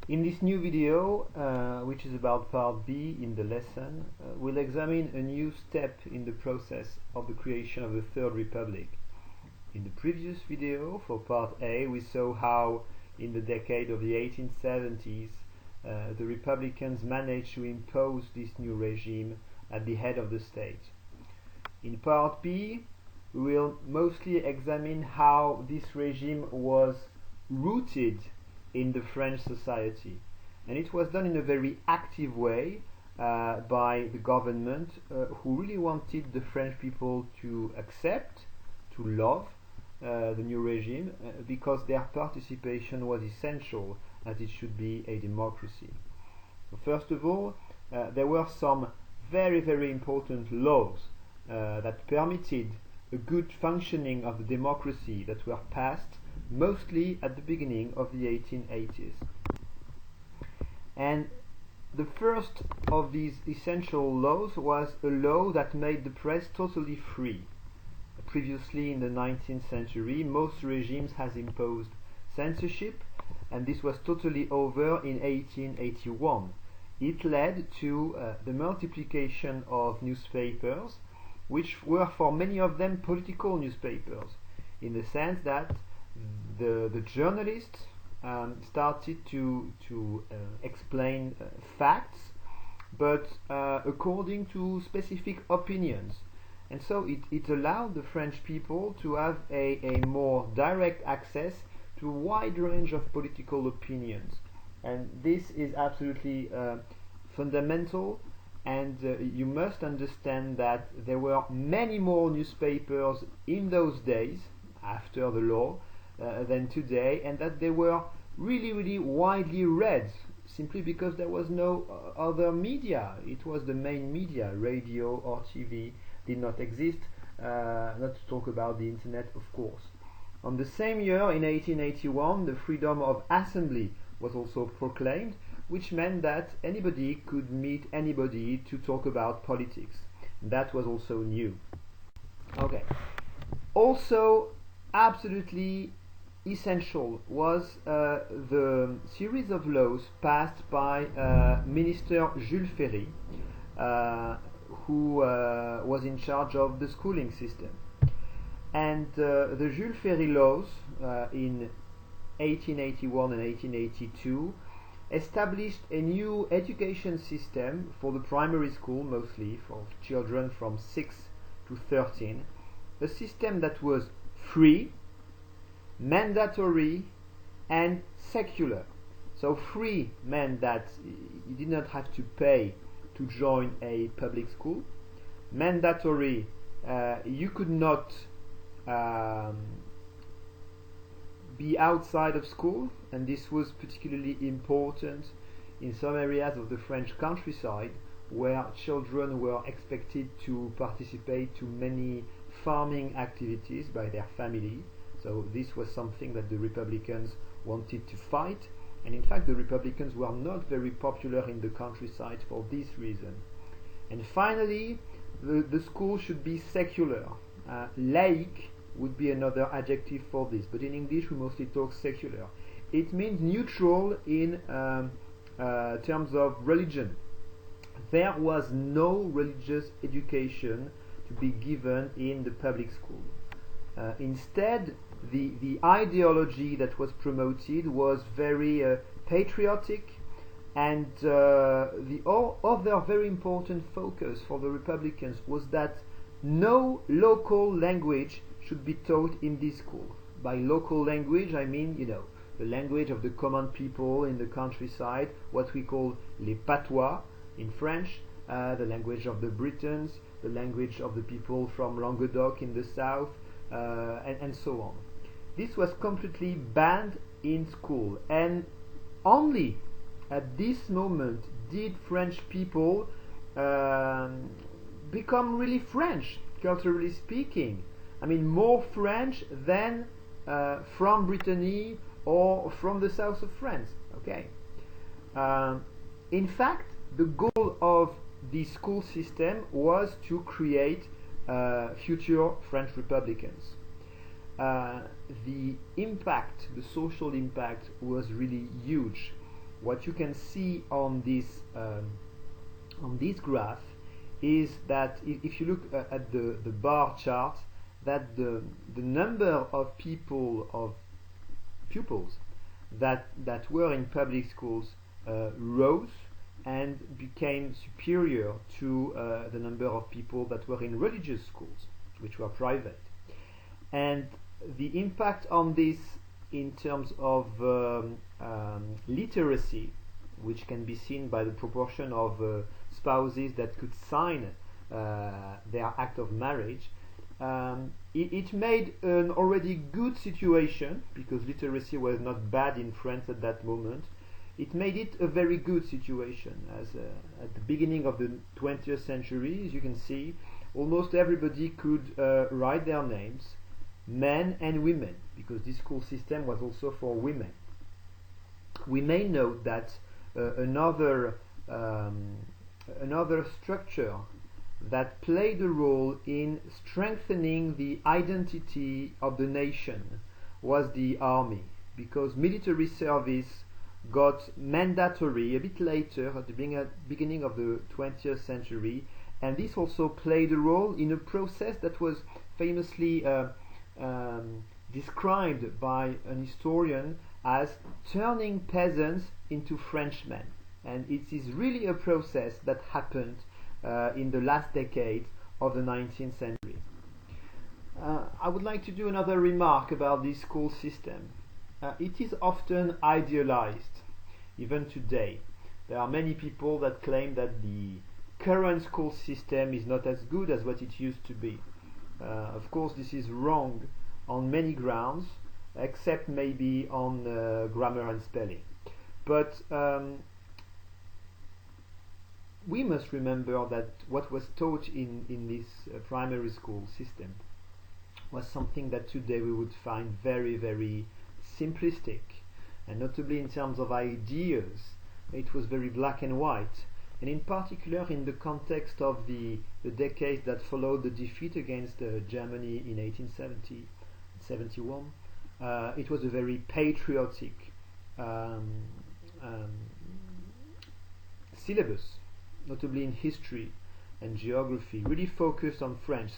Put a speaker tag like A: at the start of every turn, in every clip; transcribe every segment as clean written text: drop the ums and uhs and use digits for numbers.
A: In this new video, which is about part B in the lesson, we'll examine a new step in the process of the creation of the Third Republic. In the previous video, for part A, we saw how in the decade of the 1870s the Republicans managed to impose this new regime at the head of the state. In part B, we will mostly examine how this regime was rooted in the French society, and it was done in a very active way by the government, who really wanted the French people to accept, to love the new regime, because their participation was essential, as it should be a democracy. First of all, there were some very important laws that permitted a good functioning of the democracy that were passed mostly at the beginning of the 1880s. And the first of these essential laws was a law that made the press totally free. Previously, in the 19th century, most regimes has imposed censorship, and this was totally over in 1881. It led to the multiplication of newspapers, which were for many of them political newspapers, in the sense that the journalists started to explain facts, but according to specific opinions. And so it allowed the French people to have a more direct access to a wide range of political opinions. And this is absolutely fundamental, and you must understand that there were many more newspapers in those days, after the law, than today, and that they were really widely read, simply because there was no other media. It was the main media. Radio or TV did not exist, not to talk about the internet, of course. On the same year, in 1881, the freedom of assembly was also proclaimed, which meant that anybody could meet anybody to talk about politics. That was also new. Okay. Also, absolutely essential was the series of laws passed by Minister Jules Ferry, who was in charge of the schooling system. And the Jules Ferry laws in 1881 and 1882 established a new education system for the primary school, mostly for children from 6 to 13, a system that was free, mandatory, and secular. So free meant that you did not have to pay to join a public school. Mandatory, you could not be outside of school, and this was particularly important in some areas of the French countryside, where children were expected to participate to many farming activities by their family. So this was something that the Republicans wanted to fight, and in fact the Republicans were not very popular in the countryside for this reason. And finally, the school should be secular. Laïque would be another adjective for this, but in English we mostly talk secular. It means neutral in terms of religion. There was no religious education to be given in the public school. Instead, the ideology that was promoted was very patriotic, and the other very important focus for the Republicans was that no local language should be taught in this school. By local language, I mean, the language of the common people in the countryside, what we call les patois in French, the language of the Britons, the language of the people from Languedoc in the south, and so on. This was completely banned in school, and only at this moment did French people become really French, culturally speaking. I mean, more French than from Brittany or from the south of France. Okay. In fact, the goal of the school system was to create future French Republicans. The impact, the social impact, was really huge. what you can see on this graph is that if you look at the bar chart, that the number of pupils that were in public schools rose and became superior to the number of people that were in religious schools, which were private. And the impact on this in terms of literacy, which can be seen by the proportion of spouses that could sign their act of marriage, it made an already good situation, because literacy was not bad in France at that moment. It made it a very good situation, as at the beginning of the 20th century, as you can see, almost everybody could write their names, men and women, because this school system was also for women. We may note that another structure that played a role in strengthening the identity of the nation was the army, because military service got mandatory a bit later, at the beginning of the 20th century, and this also played a role in a process that was famously described by an historian as turning peasants into Frenchmen. And it is really a process that happened in the last decade of the 19th century. I would like to do another remark about this school system. It is often idealized, even today. There are many people that claim that the current school system is not as good as what it used to be. Of course, this is wrong on many grounds, except maybe on grammar and spelling. But we must remember that what was taught in this primary school system was something that today we would find very, very simplistic, and notably in terms of ideas. It was very black and white, and in particular in the context of the decades that followed the defeat against Germany in 1871. It was a very patriotic syllabus, notably in history and geography, really focused on French.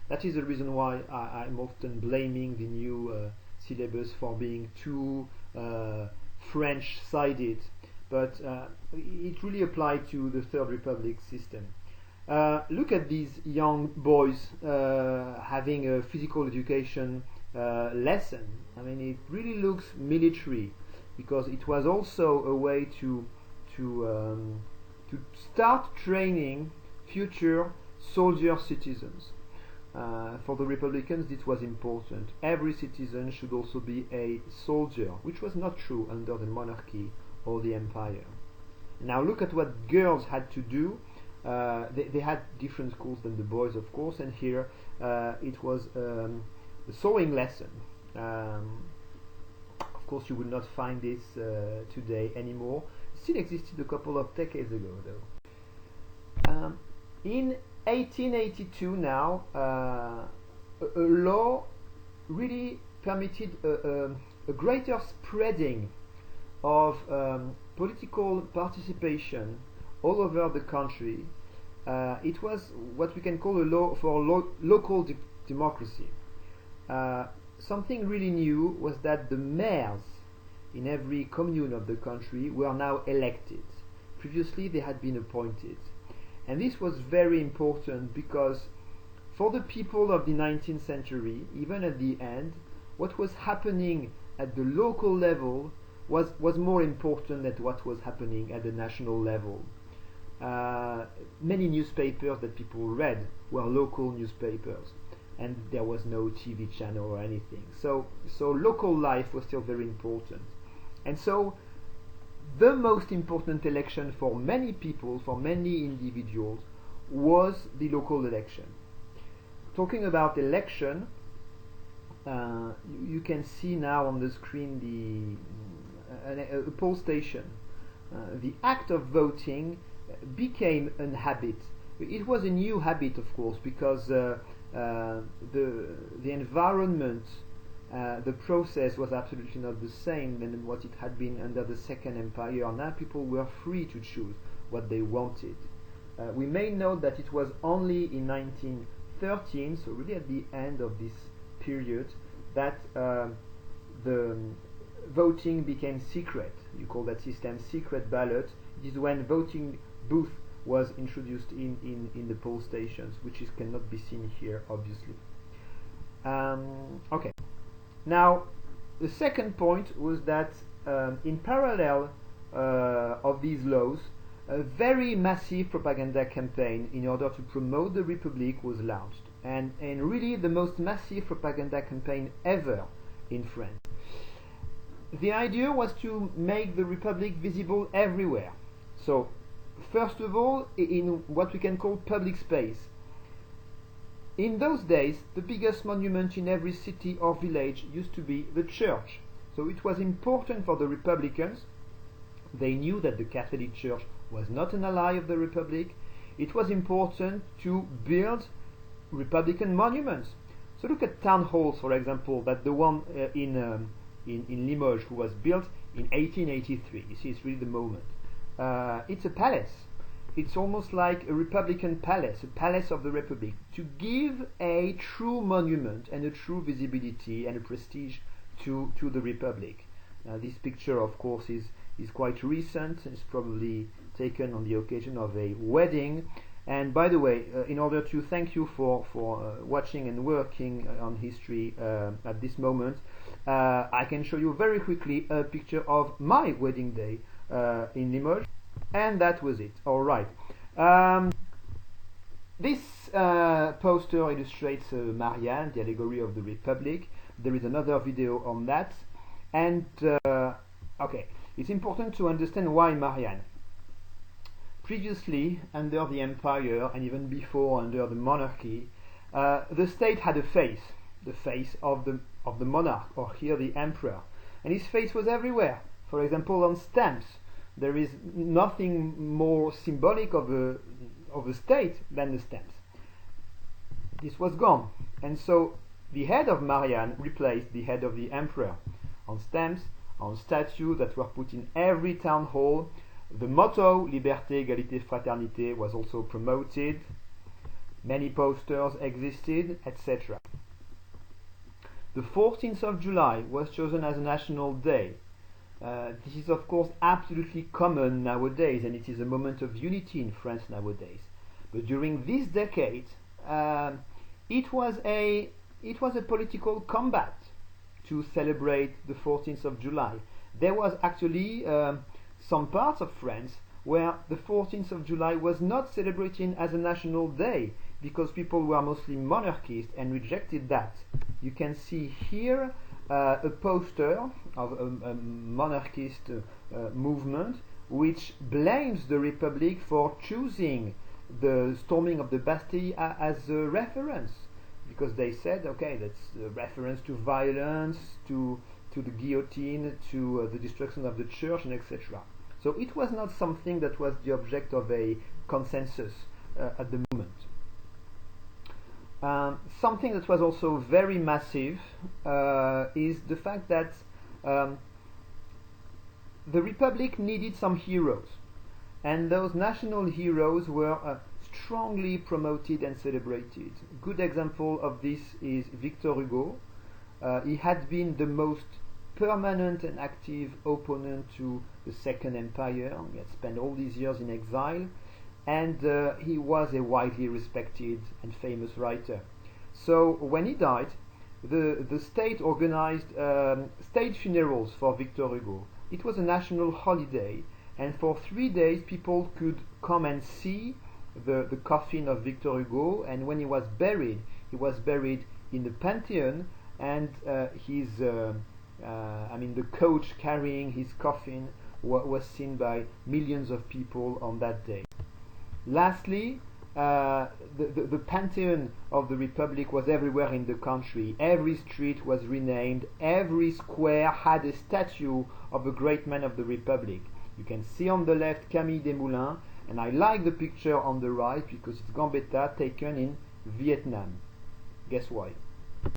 A: That is the reason why I'm often blaming the new syllabus for being too French-sided, but it really applied to the Third Republic system. Look at these young boys having a physical education lesson. I mean, it really looks military, because it was also a way to start training future soldier citizens. For the Republicans, this was important. Every citizen should also be a soldier, which was not true under the monarchy or the empire. Now look at what girls had to do. They had different schools than the boys, of course, and here it was a sewing lesson. Of course, you would not find this today anymore. It still existed a couple of decades ago, though. In 1882 now, a law really permitted a greater spreading of political participation all over the country. It was what we can call a law for local democracy. Something really new was that the mayors in every commune of the country were now elected. Previously they had been appointed. And this was very important because for the people of the 19th century, even at the end, what was happening at the local level was more important than what was happening at the national level. Many newspapers that people read were local newspapers, and there was no TV channel or anything. So local life was still very important. And so the most important election for many people, for many individuals, was the local election. Talking about election, you can see now on the screen a poll station. The act of voting became a habit. It was a new habit, of course, because the environment the process was absolutely not the same than what it had been under the Second Empire. Now people were free to choose what they wanted. We may note that it was only in 1913, so really at the end of this period, that the voting became secret. You call that system secret ballot. It is when voting booth was introduced in the poll stations, which cannot be seen here, obviously. Okay. Now, the second point was that in parallel of these laws, a very massive propaganda campaign in order to promote the Republic was launched, and really the most massive propaganda campaign ever in France. The idea was to make the Republic visible everywhere. So, first of all, in what we can call public space. In those days, the biggest monument in every city or village used to be the church. So it was important for the Republicans. They knew that the Catholic Church was not an ally of the Republic. It was important to build Republican monuments. So look at town halls, for example, that the one in Limoges, who was built in 1883. You see, it's really the moment. It's a palace. It's almost like a Republican palace, a palace of the Republic, to give a true monument and a true visibility and a prestige to the Republic. This picture, of course, is quite recent. It's probably taken on the occasion of a wedding. And by the way, in order to thank you for watching and working on history at this moment, I can show you very quickly a picture of my wedding day in Limoges. And that was it. All right. This poster illustrates Marianne, the allegory of the Republic. There is another video on that. And okay, it's important to understand why Marianne. Previously, under the Empire, and even before under the monarchy, the state had a face, the face of the monarch, or here the emperor, and his face was everywhere. For example, on stamps. There is nothing more symbolic of a state than the stamps. This was gone, and so the head of Marianne replaced the head of the emperor. On stamps, on statues that were put in every town hall, the motto Liberté, Égalité, Fraternité was also promoted. Many posters existed, etc. The 14th of July was chosen as a national day. This is of course absolutely common nowadays, and it is a moment of unity in France nowadays. But during this decade, it was a political combat to celebrate the 14th of July. There was actually some parts of France where the 14th of July was not celebrated as a national day because people were mostly monarchists and rejected that. You can see here a poster of a monarchist movement which blames the Republic for choosing the storming of the Bastille as a reference, because they said, okay, that's a reference to violence, to the guillotine, to the destruction of the church, and etc. So it was not something that was the object of a consensus at the moment. Something that was also very massive is the fact that the Republic needed some heroes, and those national heroes were strongly promoted and celebrated. A good example of this is Victor Hugo. He had been the most permanent and active opponent to the Second Empire. He had spent all these years in exile, and he was a widely respected and famous writer. So when he died, the state organized state funerals for Victor Hugo. It was a national holiday, and for 3 days people could come and see the coffin of Victor Hugo, and when he was buried in the Pantheon, and the coach carrying his coffin was seen by millions of people on that day. Lastly, the Pantheon of the Republic was everywhere in the country. Every street was renamed, every square had a statue of a great man of the Republic. You can see on the left Camille Desmoulins, and I like the picture on the right because it's Gambetta taken in Vietnam. Guess why?